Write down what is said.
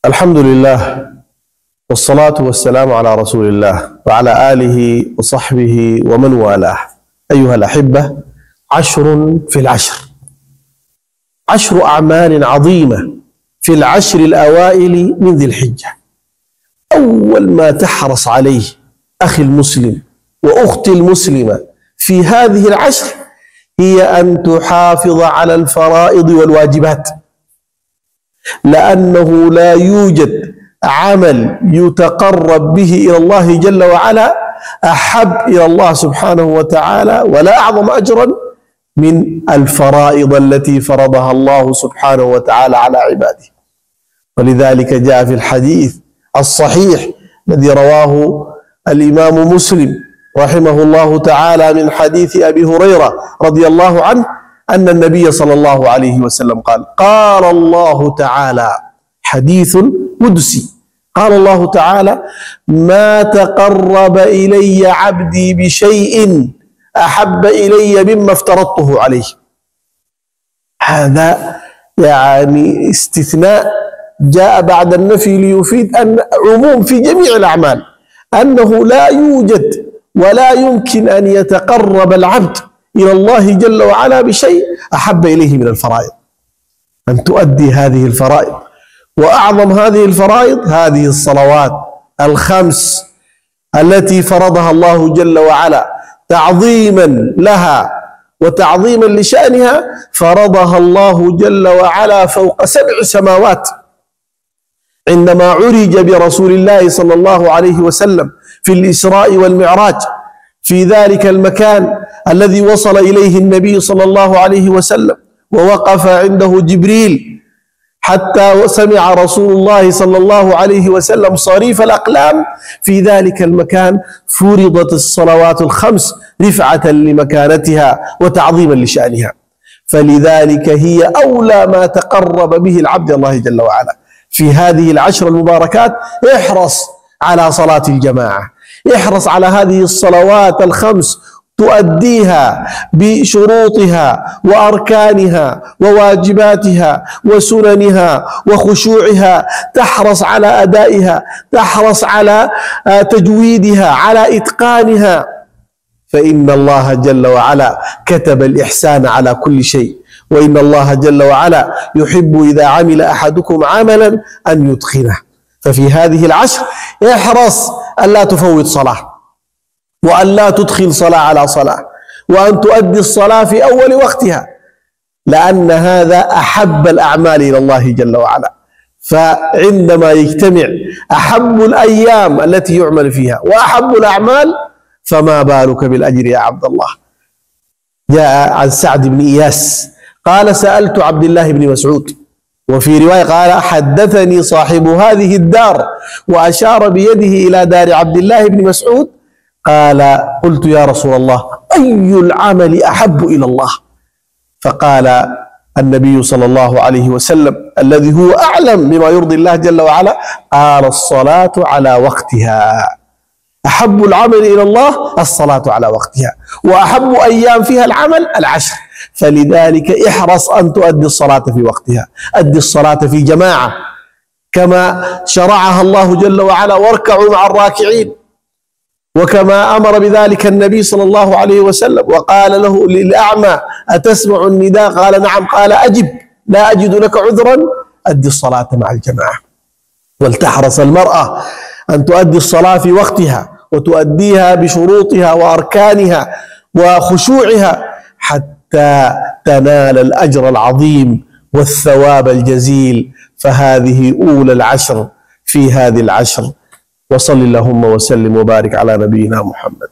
الحمد لله والصلاة والسلام على رسول الله وعلى آله وصحبه ومن والاه. أيها الأحبة، 10 في العشر، 10 أعمال عظيمة في العشر الأوائل من ذي الحجة. أول ما تحرص عليه أخي المسلم وأختي المسلمة في هذه العشر هي أن تحافظ على الفرائض والواجبات، لأنه لا يوجد عمل يتقرب به إلى الله جل وعلا أحب إلى الله سبحانه وتعالى ولا أعظم أجرا من الفرائض التي فرضها الله سبحانه وتعالى على عباده. ولذلك جاء في الحديث الصحيح الذي رواه الإمام مسلم رحمه الله تعالى من حديث أبي هريرة رضي الله عنه أن النبي صلى الله عليه وسلم قال: قال الله تعالى، حديث قدسي، قال الله تعالى: ما تقرب إلي عبدي بشيء أحب إلي مما افترضته عليه. هذا يعني استثناء جاء بعد النفي ليفيد أن عموم في جميع الأعمال، أنه لا يوجد ولا يمكن أن يتقرب العبد إلى الله جل وعلا بشيء أحب إليه من الفرائض، أن تؤدي هذه الفرائض. وأعظم هذه الفرائض هذه الصلوات الخمس التي فرضها الله جل وعلا تعظيما لها وتعظيما لشأنها، فرضها الله جل وعلا فوق 7 سماوات. عندما عرج برسول الله صلى الله عليه وسلم في الإسراء والمعراج في ذلك المكان الذي وصل إليه النبي صلى الله عليه وسلم ووقف عنده جبريل حتى سمع رسول الله صلى الله عليه وسلم صريف الأقلام، في ذلك المكان فرضت الصلوات الخمس رفعة لمكانتها وتعظيما لشأنها. فلذلك هي أولى ما تقرب به العبد الله جل وعلا. في هذه العشر المباركات احرص على صلاة الجماعة، احرص على هذه الصلوات الخمس، تؤديها بشروطها وأركانها وواجباتها وسننها وخشوعها، تحرص على أدائها، تحرص على تجويدها، على إتقانها، فإن الله جل وعلا كتب الإحسان على كل شيء. وإن الله جل وعلا يحب إذا عمل أحدكم عملا أن يتقنه. ففي هذه العشر احرص أن لا تفوت صلاة، وأن لا تدخل صلاة على صلاة، وأن تؤدي الصلاة في أول وقتها، لأن هذا أحب الأعمال إلى الله جل وعلا. فعندما يجتمع أحب الأيام التي يعمل فيها وأحب الأعمال، فما بالك بالأجر يا عبد الله. جاء عن سعد بن إياس قال: سألت عبد الله بن مسعود، وفي رواية قال: حدثني صاحب هذه الدار، وأشار بيده إلى دار عبد الله بن مسعود. قال: قلت يا رسول الله، أي العمل أحب إلى الله؟ فقال النبي صلى الله عليه وسلم الذي هو أعلم بما يرضي الله جل وعلا، قال: الصلاة على وقتها. أحب العمل إلى الله الصلاة على وقتها، وأحب أيام فيها العمل العشر. فلذلك احرص أن تؤدي الصلاة في وقتها، أدي الصلاة في جماعة كما شرعها الله جل وعلا: واركعوا مع الراكعين، وكما أمر بذلك النبي صلى الله عليه وسلم وقال له للأعمى: أتسمع النداء؟ قال: نعم. قال: أجب، لا أجد لك عذرا. أدي الصلاة مع الجماعة. ولتحرص المرأة أن تؤدي الصلاة في وقتها، وتؤديها بشروطها وأركانها وخشوعها، حتى تنال الأجر العظيم والثواب الجزيل. فهذه أولى العشر في هذه العشر. وصل اللهم وسلم وبارك على نبينا محمد.